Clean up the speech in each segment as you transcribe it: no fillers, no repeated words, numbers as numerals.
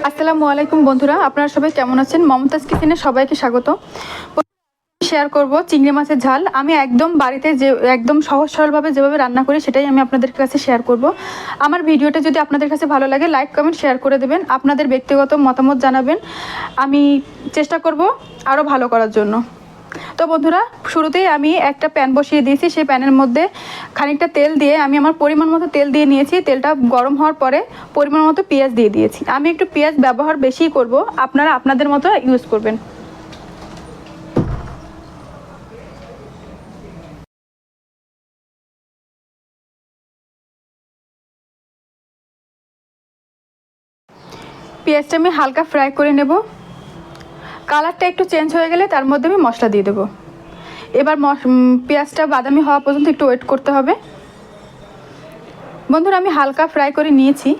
আসসালামু আলাইকুম বন্ধুরা, আপনারা সবাই কেমন আছেন? মমতাজ কিচেনে সবাইকে স্বাগত। শেয়ার করব চিংড়ি মাছের ঝাল। আমি একদম বাড়িতে যে একদম সহজ সরলভাবে যেভাবে রান্না করি সেটাই আমি আপনাদের কাছে শেয়ার করব। আমার ভিডিওটা যদি আপনাদের কাছে ভালো লাগে লাইক কমেন্ট শেয়ার করে দেবেন, আপনাদের ব্যক্তিগত মতামত জানাবেন। আমি চেষ্টা করব আরও ভালো করার জন্য। তো বন্ধুরা, শুরুতেই আমি একটা প্যান বসিয়ে দিয়েছি। সেই প্যানের মধ্যে খানিকটা তেল দিয়ে আমি আমার পরিমাণ মতো তেল দিয়ে নিয়েছি। তেলটা গরম হওয়ার পরে পরিমাণ মতো পেঁয়াজ দিয়ে দিয়েছি। আমি একটু পেঁয়াজ ব্যবহার বেশিই করব, আপনারা আপনাদের মতো ইউজ করবেন। পেঁয়াজটা আমি হালকা ফ্রাই করে নেব। কালারটা একটু চেঞ্জ হয়ে গেলে তার মধ্যে আমি মশলা দিয়ে দেবো। এবার পেঁয়াজটা বাদামি হওয়া পর্যন্ত একটু ওয়েট করতে হবে। বন্ধুরা, আমি হালকা ফ্রাই করে নিয়েছি।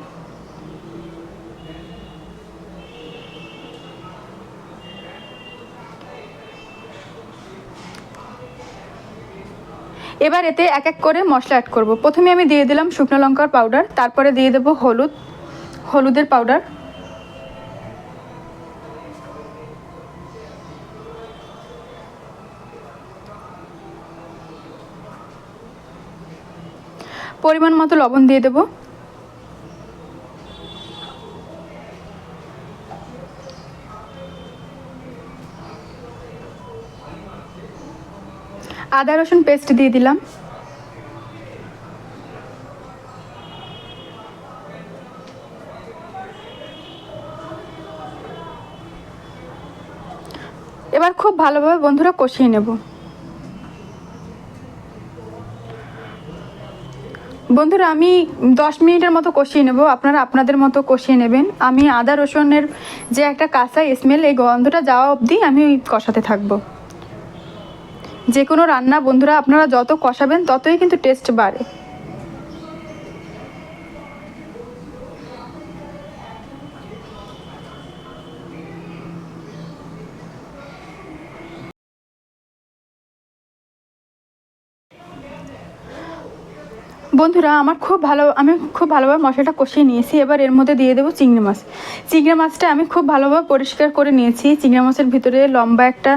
এবার এতে এক এক করে মশলা অ্যাড করব। প্রথমে আমি দিয়ে দিলাম শুকনো লঙ্কার পাউডার, তারপরে দিয়ে দেবো হলুদের পাউডার, পরিমাণ মতো লবণ দিয়ে দেব, আদা রসুন পেস্ট দিয়ে দিলাম, এবার খুব ভালোভাবে বন্ধুরা কষিয়ে নেব। বন্ধুরা, আমি 10 মিনিটের মতো কষিয়ে নেব, আপনারা আপনাদের মতো কষিয়ে নেবেন। আমি আদা রসুনের যে একটা কাঁচা স্মেল, এই গন্ধটা যাওয়া অবধি আমি কষাতে থাকব। যে কোনো রান্না বন্ধুরা আপনারা যত কষাবেন ততই কিন্তু টেস্ট বাড়ে। বন্ধুরা, আমি খুব ভালোভাবে মশলাটা কষিয়ে নিয়েছি। এবার এর মধ্যে দিয়ে দেবো চিংড়ি মাছ। চিংড়ি মাছটা আমি খুব ভালোভাবে পরিষ্কার করে নিয়েছি। চিংড়ি মাছের ভিতরে লম্বা একটা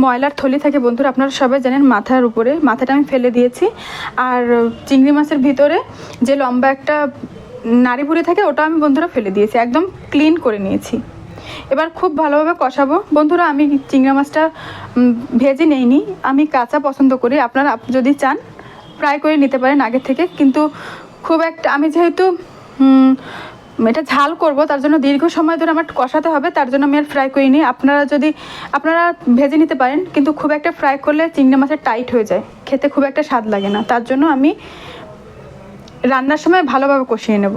ময়লার থলি থাকে বন্ধুরা, আপনারা সবাই জানেন। মাথার উপরে মাথাটা আমি ফেলে দিয়েছি। আর চিংড়ি মাছের ভিতরে যে লম্বা একটা নাড়ি ভুড়ি থাকে ওটা আমি বন্ধুরা ফেলে দিয়েছি, একদম ক্লিন করে নিয়েছি। এবার খুব ভালোভাবে কষাবো। বন্ধুরা, আমি চিংড়ি মাছটা ভেজে নেইনি, আমি কাঁচা পছন্দ করি। আপনারা যদি চান ফ্রাই করে নিতে পারেন আগে থেকে, কিন্তু খুব একটা আমি যেহেতু এটা ঝাল করব তার জন্য দীর্ঘ সময় ধরে আমার কষাতে হবে, তার জন্য আমি আর ফ্রাই করিনি। আপনারা ভেজে নিতে পারেন, কিন্তু খুব একটা ফ্রাই করলে চিংড়ি মাছের টাইট হয়ে যায়, খেতে খুব একটা স্বাদ লাগে না। তার জন্য আমি রান্নার সময় ভালোভাবে কষিয়ে নেব।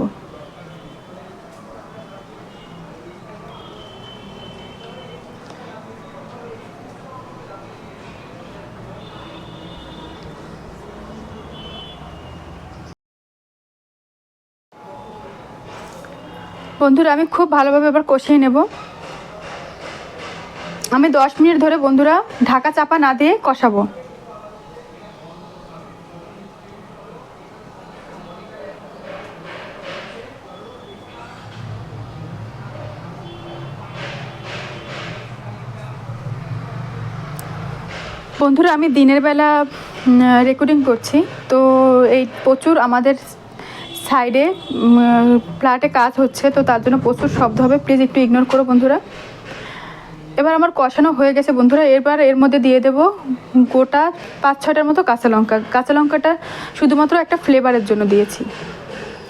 বন্ধুরা, আমি খুব ভালোভাবে এবার কষিয়ে নেব। আমি 10 মিনিট ধরে বন্ধুরা ঢাকা চাপা না দিয়ে কষাবো। বন্ধুরা, আমি দিনের বেলা রেকর্ডিং করছি, তো এই প্রচুর আমাদের সাইডে ফ্ল্যাটে কাজ হচ্ছে, তো তার জন্য প্রচুর শব্দ হবে, প্লিজ একটু ইগনোর করো বন্ধুরা। এবার আমার কষানো হয়ে গেছে বন্ধুরা। এবার এর মধ্যে দিয়ে দেব গোটা 5-6টার মতো কাঁচা লঙ্কা। কাঁচা লঙ্কাটা শুধুমাত্র একটা ফ্লেভারের জন্য দিয়েছি,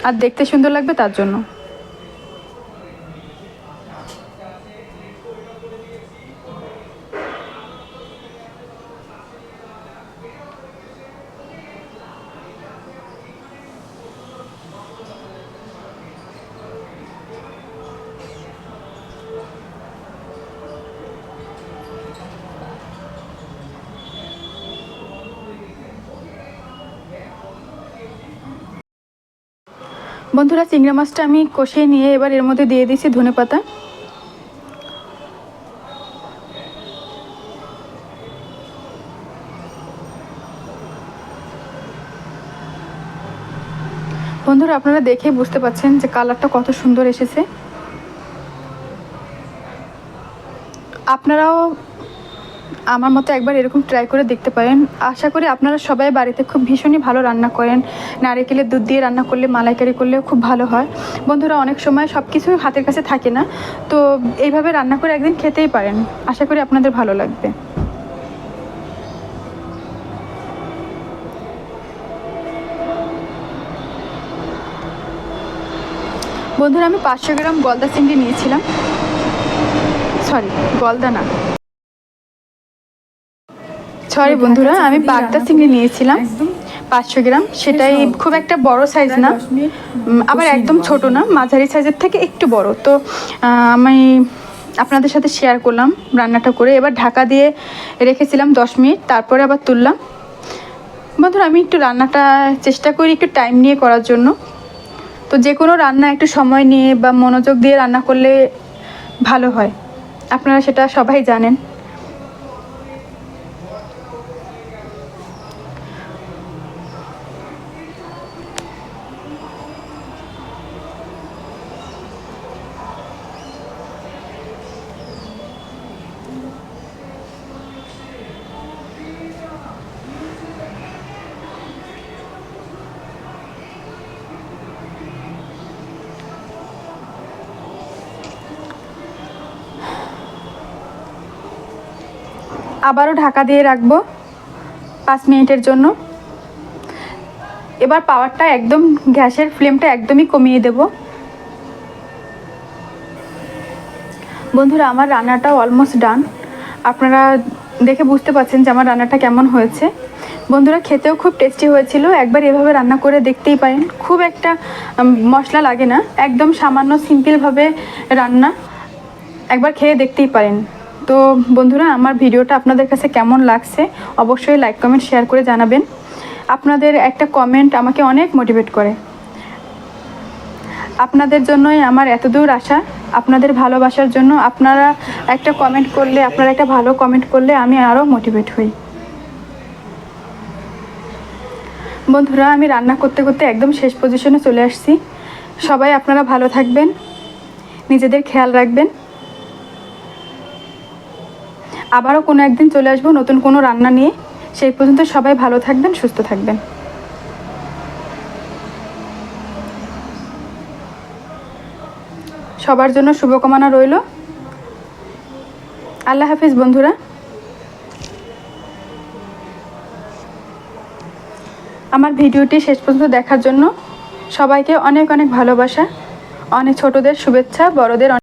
আর দেখতে সুন্দর লাগবে তার জন্য। বন্ধুরা, চিংড়ি মাছটা আমি কষিয়ে নিয়ে এবার এর মধ্যে দিয়ে দিয়েছি ধনেপাতা। বন্ধুরা আপনারা দেখেই বুঝতে পারছেন যে কালারটা কত সুন্দর এসেছে। আপনারাও আমার মতো একবার এরকম ট্রাই করে দেখতে পারেন। আশা করি আপনারা সবাই বাড়িতে খুব ভীষণই ভালো রান্না করেন। নারকেলের দুধ দিয়ে রান্না করলে, মালাইকারি করলেও খুব ভালো হয়। বন্ধুরা অনেক সময় সব কিছু হাতের কাছে থাকে না, তো এইভাবে রান্না করে একদিন খেতেই পারেন। আশা করি আপনাদের ভালো লাগবে। বন্ধুরা আমি 500 গ্রাম গলদা চিংড়ি নিয়েছিলাম, সরি গলদা না, সরি বন্ধুরা, আমি বাগদা চিংড়ি নিয়েছিলাম 500 গ্রাম। সেটাই খুব একটা বড় সাইজ না, আবার একদম ছোট না, মাঝারি সাইজের থেকে একটু বড়। তো আমি আপনাদের সাথে শেয়ার করলাম রান্নাটা করে। এবার ঢাকা দিয়ে রেখেছিলাম 10 মিনিট, তারপরে আবার তুললাম। বন্ধুরা আমি একটু রান্নাটা চেষ্টা করি একটু টাইম নিয়ে করার জন্য। তো যে কোনো রান্না একটু সময় নিয়ে বা মনোযোগ দিয়ে রান্না করলে ভালো হয়, আপনারা সেটা সবাই জানেন। আবারও ঢাকা দিয়ে রাখবো 5 মিনিটের জন্য। এবার পাওয়ারটা একদম, গ্যাসের ফ্লেমটা একদমই কমিয়ে দেব। বন্ধুরা আমার রান্নাটা অলমোস্ট ডান। আপনারা দেখে বুঝতে পারছেন যে আমার রান্নাটা কেমন হয়েছে। বন্ধুরা খেতেও খুব টেস্টি হয়েছিল। একবার এভাবে রান্না করে দেখতেই পারেন। খুব একটা মশলা লাগে না, একদম সামান্য সিম্পলভাবে রান্না। একবার খেয়ে দেখতেই পারেন। তো বন্ধুরা আমার ভিডিওটা আপনাদের কাছে কেমন লাগছে অবশ্যই লাইক কমেন্ট শেয়ার করে জানাবেন। আপনাদের একটা কমেন্ট আমাকে অনেক মোটিভেট করে। আপনাদের জন্যই আমার এত দূর আসা, আপনাদের ভালোবাসার জন্য। আপনারা একটা কমেন্ট করলে, আপনারা একটা ভালো কমেন্ট করলে আমি আরও মোটিভেট হই। বন্ধুরা আমি রান্না করতে করতে একদম শেষ পজিশনে চলে আসছি। সবাই আপনারা ভালো থাকবেন, নিজেদের খেয়াল রাখবেন। আবারও কোনো একদিন চলে আসবো নতুন কোনো রান্না নিয়ে। সেই পর্যন্ত সবাই ভালো থাকবেন, সুস্থ থাকবেন। সবার জন্য শুভকামনা রইল। আল্লাহ হাফিজ বন্ধুরা। আমার ভিডিওটি শেষ পর্যন্ত দেখার জন্য সবাইকে অনেক অনেক ভালোবাসা, অনেক ছোটদের শুভেচ্ছা, বড়দের